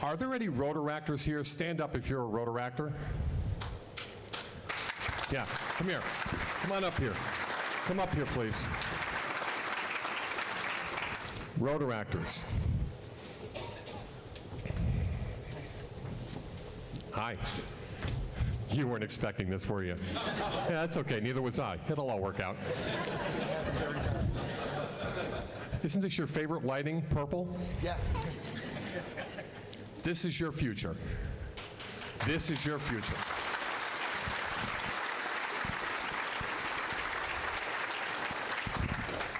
Are there any Rotaractors here? Stand up if you're a Rotaractor. Yeah, come here. Come on up here. Come up here, please. Rotaractors. Hi. You weren't expecting this, were you? Yeah, that's okay. Neither was I. It'll all work out. Isn't this your favorite lighting, purple? Yeah. This is your future. This is your future.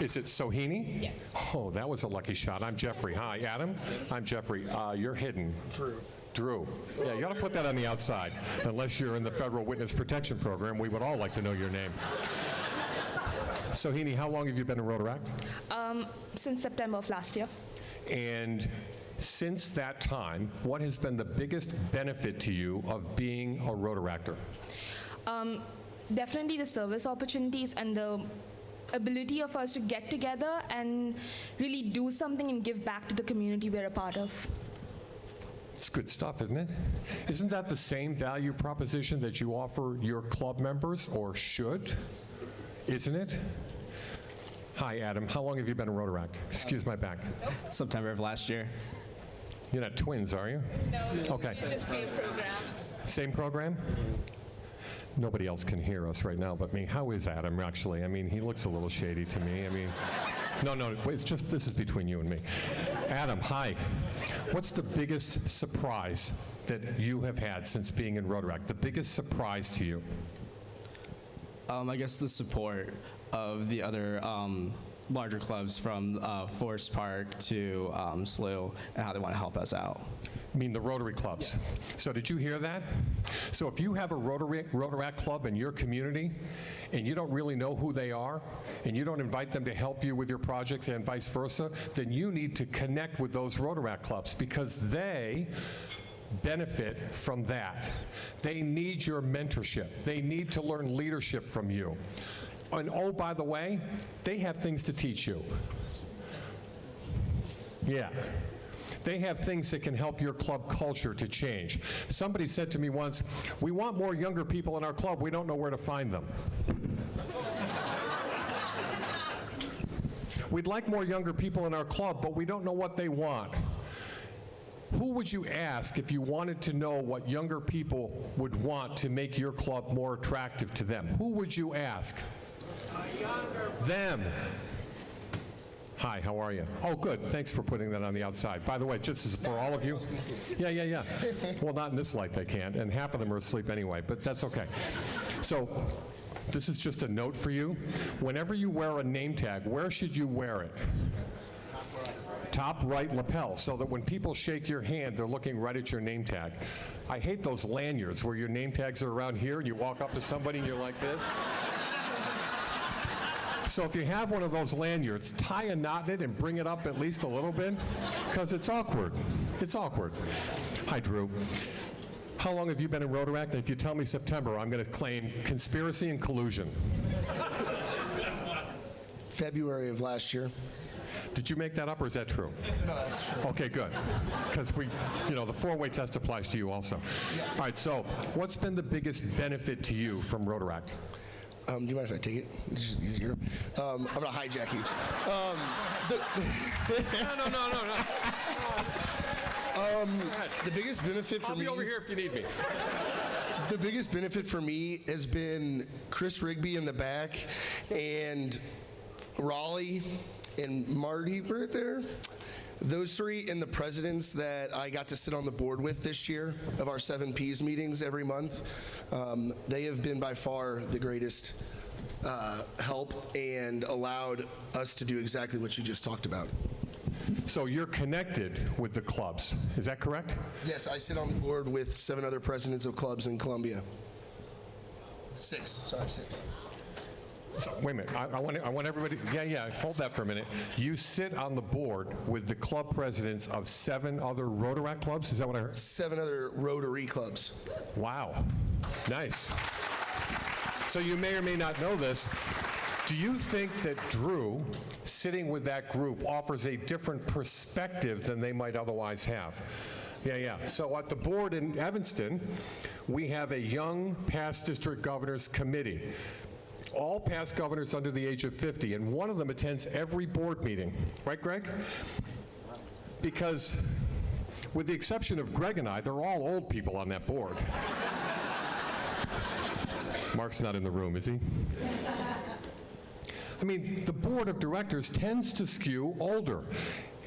Is it Sohini? Yes. Oh, that was a lucky shot. I'm Jeffrey. Hi, Adam. I'm Jeffrey. You're hidden. Drew. Drew. Yeah, you got to put that on the outside. Unless you're in the Federal Witness Protection Program, we would all like to know your name. Sohini, how long have you been in Rotaract? Since September of last year. And since that time, what has been the biggest benefit to you of being a Rotaractor? Definitely the service opportunities and the ability of us to get together and really do something and give back to the community we're a part of. It's good stuff, isn't it? Isn't that the same value proposition that you offer your club members, or should? Isn't it? Hi, Adam. How long have you been in Rotaract? Excuse my back. September of last year. You're not twins, are you? No, Okay. just same program. Same program? Nobody else can hear us right now but me. How is Adam, actually? I mean, he looks a little shady to me. I mean, no, it's just, this is between you and me. Adam, hi. What's the biggest surprise that you have had since being in Rotaract? The biggest surprise to you? I guess the support of the other larger clubs from Forest Park to SLU and how they want to help us out. I mean the Rotary clubs. Yeah. So did you hear that? So if you have a Rotaract club in your community and you don't really know who they are and you don't invite them to help you with your projects and vice versa, then you need to connect with those Rotaract clubs because they benefit from that. They need your mentorship. They need to learn leadership from you. And oh, by the way, they have things to teach you. Yeah. They have things that can help your club culture to change. Somebody said to me once, we want more younger people in our club, we don't know where to find them. We'd like more younger people in our club, but we don't know what they want. Who would you ask if you wanted to know what younger people would want to make your club more attractive to them? Who would you ask? Them. Hi, how are you? Oh, good. Thanks for putting that on the outside. By the way, just as for all of you. Yeah. Well, not in this light they can't, and half of them are asleep anyway, but that's okay. So this is just a note for you. Whenever you wear a name tag, where should you wear it? Top right lapel, so that when people shake your hand, they're looking right at your name tag. I hate those lanyards where your name tags are around here and you walk up to somebody and you're like this. So if you have one of those lanyards, tie a knot in it and bring it up at least a little bit, because it's awkward. It's awkward. Hi, Drew. How long have you been in Rotaract? And if you tell me September, I'm going to claim conspiracy and collusion. February of last year. Did you make that up, or is that true? No, that's true. Okay, good. Because the four-way test applies to you also. Yeah. All right, so what's been the biggest benefit to you from Rotaract? Do you mind if I take it? It's just easier. I'm going to hijack you. No. The biggest benefit for me... I'll be over here if you need me. The biggest benefit for me has been Chris Rigby in the back and Raleigh and Marty right there. Those three and the presidents that I got to sit on the board with this year of our 7Ps meetings every month, they have been by far the greatest help and allowed us to do exactly what you just talked about. So you're connected with the clubs, is that correct? Yes, I sit on the board with 7 other presidents of clubs in Columbia. 6, sorry, 6. So, wait a minute, I want everybody, hold that for a minute. You sit on the board with the club presidents of 7 other Rotaract clubs? Is that what I heard? 7 other Rotary clubs. Wow, nice. So you may or may not know this. Do you think that Drew, sitting with that group, offers a different perspective than they might otherwise have? Yeah. So at the board in Evanston, we have a young past district governors committee. All past governors under the age of 50, and one of them attends every board meeting. Right, Greg? Because with the exception of Greg and I, they're all old people on that board. Mark's not in the room, is he? I mean, the board of directors tends to skew older.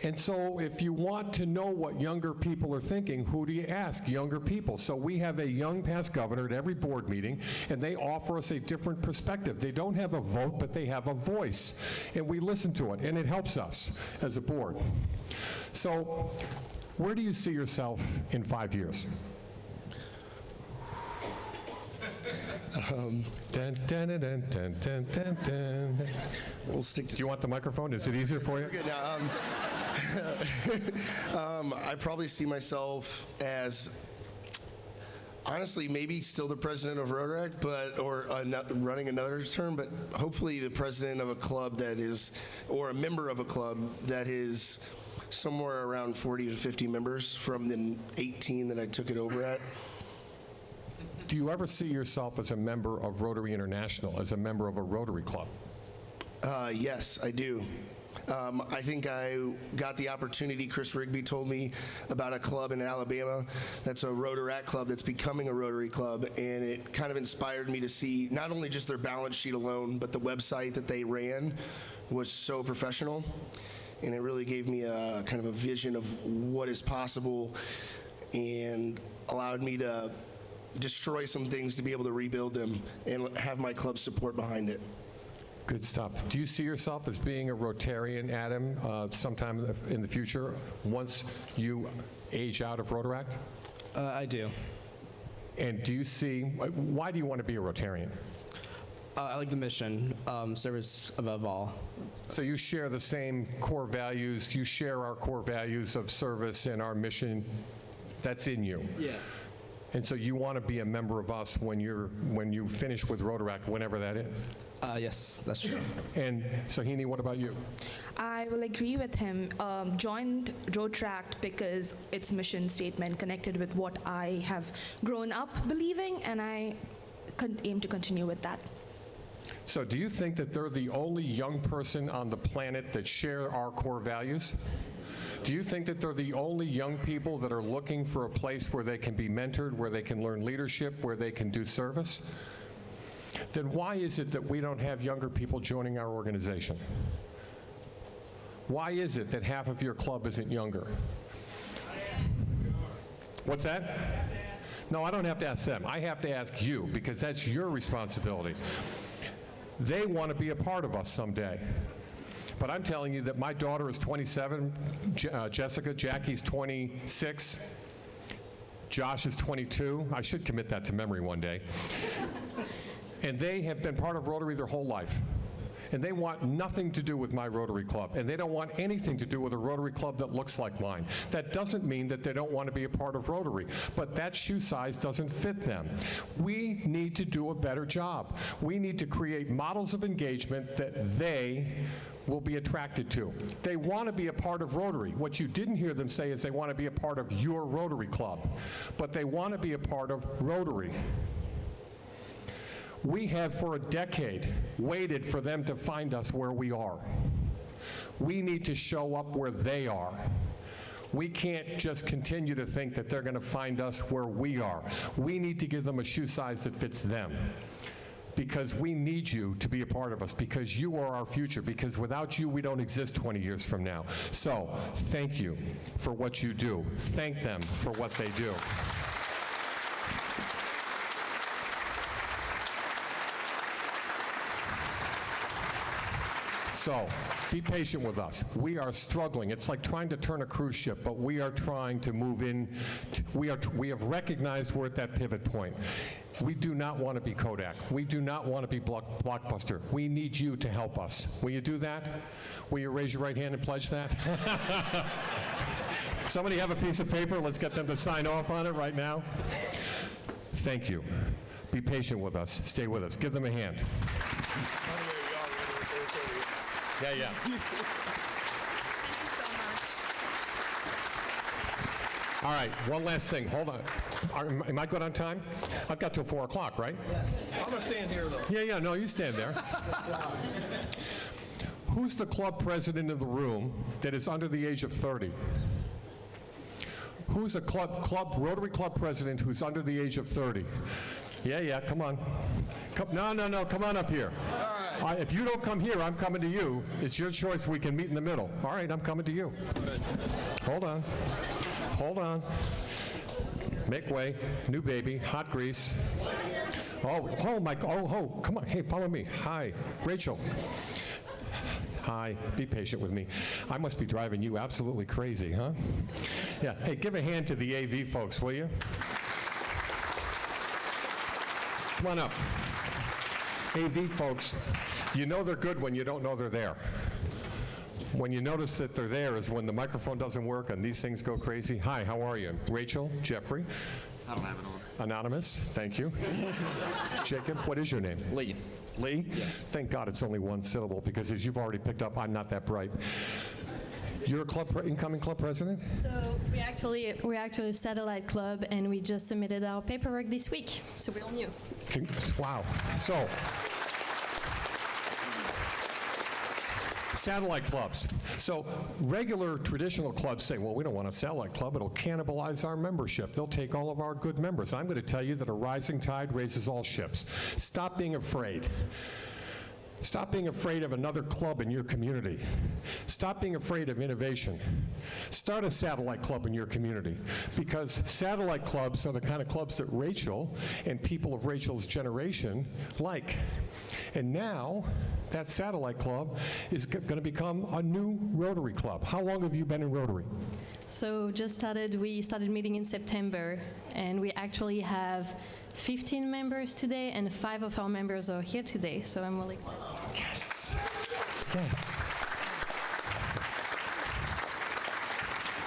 And so if you want to know what younger people are thinking, who do you ask? Younger people. So we have a young past governor at every board meeting, and they offer us a different perspective. They don't have a vote, but they have a voice. And we listen to it, and it helps us as a board. So where do you see yourself in 5 years? Dun, dun, dun, dun, dun, dun, dun, dun. We'll stick to. Do you want the microphone? Is it easier for you? Good. I probably see myself as, honestly, maybe still the president of ROTARACT, or running another term, but hopefully the president of a club that is, or a member of a club that is somewhere around 40 to 50 members from the 18 that I took it over at. Do you ever see yourself as a member of Rotary International, as a member of a Rotary club? Yes, I do. I think I got the opportunity. Chris Rigby told me about a club in Alabama that's a ROTARACT club that's becoming a Rotary club, and it kind of inspired me to see not only just their balance sheet alone, but the website that they ran was so professional, and it really gave me a kind of a vision of what is possible and allowed me to destroy some things to be able to rebuild them and have my club support behind it. Good stuff. Do you see yourself as being a Rotarian, Adam, sometime in the future, once you age out of ROTARACT? I do. And do you see, why do you want to be a Rotarian? I like the mission, service above all. So you share the same core values, you share our core values of service and our mission, that's in you. Yeah. And so you want to be a member of us when you finish with ROTARACT, whenever that is. Yes, that's true. And Sahini, what about you? I will agree with him. Joined ROTARACT because its mission statement connected with what I have grown up believing, and I aim to continue with that. So do you think that they're the only young person on the planet that share our core values? Do you think that they're the only young people that are looking for a place where they can be mentored, where they can learn leadership, where they can do service? Then why is it that we don't have younger people joining our organization? Why is it that half of your club isn't younger? What's that? No, I don't have to ask them. I have to ask you, because that's your responsibility. They want to be a part of us someday. But I'm telling you that my daughter is 27, Jessica, Jackie's 26, Josh is 22. I should commit that to memory one day. And they have been part of Rotary their whole life. And they want nothing to do with my Rotary club. And they don't want anything to do with a Rotary club that looks like mine. That doesn't mean that they don't want to be a part of Rotary. But that shoe size doesn't fit them. We need to do a better job. We need to create models of engagement that they will be attracted to. They want to be a part of Rotary. What you didn't hear them say is they want to be a part of your Rotary club. But they want to be a part of Rotary. We have for a decade waited for them to find us where we are. We need to show up where they are. We can't just continue to think that they're going to find us where we are. We need to give them a shoe size that fits them. Because we need you to be a part of us, because you are our future, because without you, we don't exist 20 years from now. So, thank you for what you do. Thank them for what they do. So, be patient with us. We are struggling. It's like trying to turn a cruise ship, but we are trying to move in. We have recognized we're at that pivot point. We do not want to be Kodak. We do not want to be Blockbuster. We need you to help us. Will you do that? Will you raise your right hand and pledge that? Somebody have a piece of paper? Let's get them to sign off on it right now. Thank you. Be patient with us. Stay with us. Give them a hand. Yeah. Thank you so much. All right, one last thing. Hold on. Am I good on time? I've got till 4 o'clock, right? I'm going to stand here, though. Yeah, no, you stand there. Who's the club president in the room that is under the age of 30? Who's a Rotary Club president who's under the age of 30? Yeah, come on. No, come on up here. All right. If you don't come here, I'm coming to you. It's your choice. We can meet in the middle. All right, I'm coming to you. Hold on. Make way. New baby. Hot grease. Oh, my, come on. Hey, follow me. Hi, Rachel. Hi, be patient with me. I must be driving you absolutely crazy, huh? Yeah, hey, give a hand to the AV folks, will you? Come on up. AV folks, you know they're good when you don't know they're there. When you notice that they're there is when the microphone doesn't work and these things go crazy. Hi, how are you? Rachel, Jeffrey? I don't have it on. Anonymous, thank you. Jacob, what is your name? Lee. Lee? Yes. Thank God it's only one syllable, because as you've already picked up, I'm not that bright. You're a incoming club president? So we're actually a satellite club, and we just submitted our paperwork this week, so we're all new. Wow. So, satellite clubs. So regular traditional clubs say, well, we don't want a satellite club. It'll cannibalize our membership. They'll take all of our good members. I'm going to tell you that a rising tide raises all ships. Stop being afraid. Stop being afraid of another club in your community. Stop being afraid of innovation. Start a satellite club in your community, because satellite clubs are the kind of clubs that Rachel and people of Rachel's generation like. And now, that satellite club is going to become a new Rotary club. How long have you been in Rotary? So we started meeting in September, and we actually have 15 members today, and 5 of our members are here today, so I'm really excited. Yes.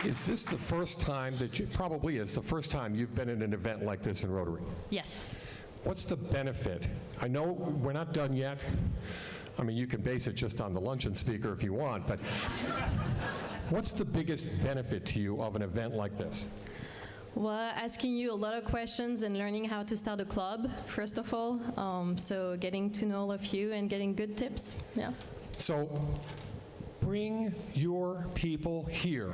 Is this the first time that probably is the first time you've been in an event like this in Rotary? Yes. What's the benefit? I know we're not done yet. I mean, you can base it just on the luncheon speaker if you want, but what's the biggest benefit to you of an event like this? Well, asking you a lot of questions and learning how to start a club, first of all. So getting to know all of you and getting good tips. Yeah. So bring your people here.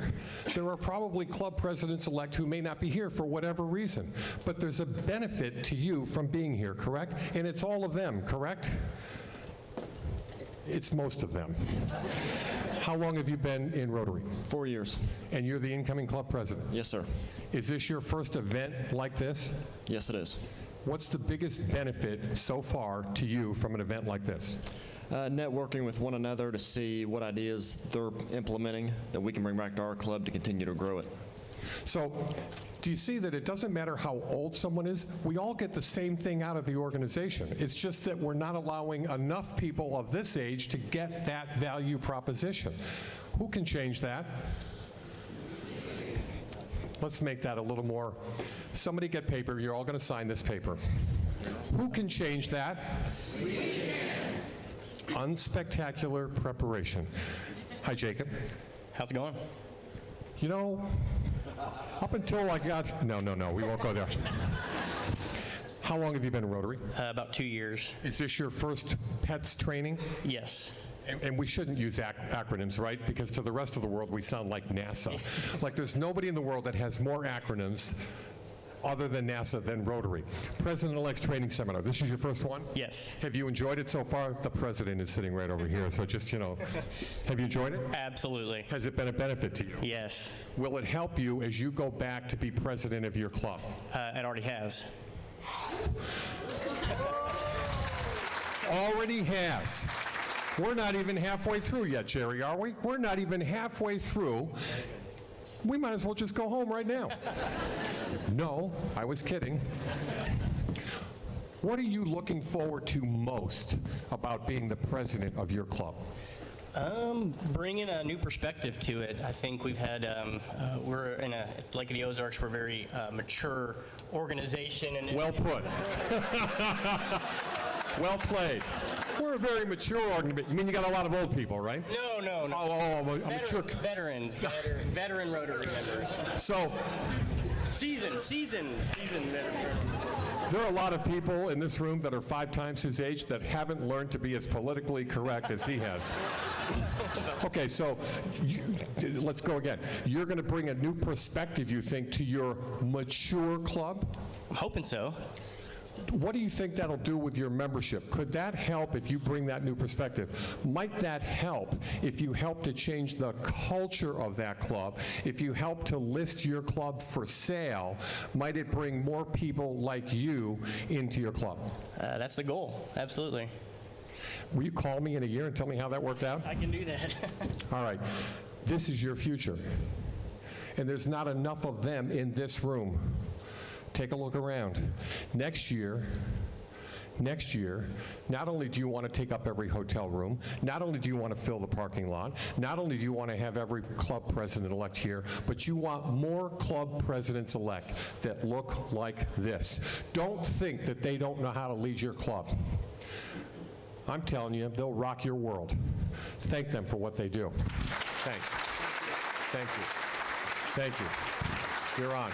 There are probably club presidents-elect who may not be here for whatever reason, but there's a benefit to you from being here, correct? And it's all of them, correct? It's most of them. How long have you been in Rotary? 4 years. And you're the incoming club president? Yes, sir. Is this your first event like this? Yes, it is. What's the biggest benefit so far to you from an event like this? Networking with one another to see what ideas they're implementing that we can bring back to our club to continue to grow it. So, do you see that it doesn't matter how old someone is? We all get the same thing out of the organization. It's just that we're not allowing enough people of this age to get that value proposition. Who can change that? Let's make that a little more. Somebody get paper. You're all going to sign this paper. Who can change that? We can. Unspectacular preparation. Hi, Jacob. How's it going? You know, up until I got, no, we won't go there. How long have you been in Rotary? About 2 years. Is this your first PETS training? Yes. And we shouldn't use acronyms, right? Because to the rest of the world, we sound like NASA. Like there's nobody in the world that has more acronyms other than NASA than Rotary. President-elect's training seminar. This is your first one? Yes. Have you enjoyed it so far? The president is sitting right over here, so just, have you enjoyed it? Absolutely. Has it been a benefit to you? Yes. Will it help you as you go back to be president of your club? It already has. Already has. We're not even halfway through yet, Jerry, are we? We're not even halfway through. We might as well just go home right now. No, I was kidding. What are you looking forward to most about being the president of your club? Bringing a new perspective to it. I think we've had, we're in a, like the Ozarks, we're a very mature organization. And Well put. Well played. We're a very mature organization. You mean you got a lot of old people, right? No, no, no. A mature. Veterans, veteran Rotary members. So Seasoned veterans. there are a lot of people in this room that are 5 times his age that haven't learned to be as politically correct as he has. Okay, so let's go again. You're going to bring a new perspective, you think, to your mature club? I'm hoping so. What do you think that'll do with your membership? Could that help if you bring that new perspective? Might that help if you help to change the culture of that club? If you help to list your club for sale, might it bring more people like you into your club? That's the goal, absolutely. Will you call me in a year and tell me how that worked out? I can do that. All right. This is your future. And there's not enough of them in this room. Take a look around. Next year, not only do you want to take up every hotel room, not only do you want to fill the parking lot, not only do you want to have every club president-elect here, but you want more club presidents-elect that look like this. Don't think that they don't know how to lead your club. I'm telling you, they'll rock your world. Thank them for what they do. Thanks. Thank you. Thank you. You're on.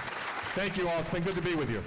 Thank you all. It's been good to be with you.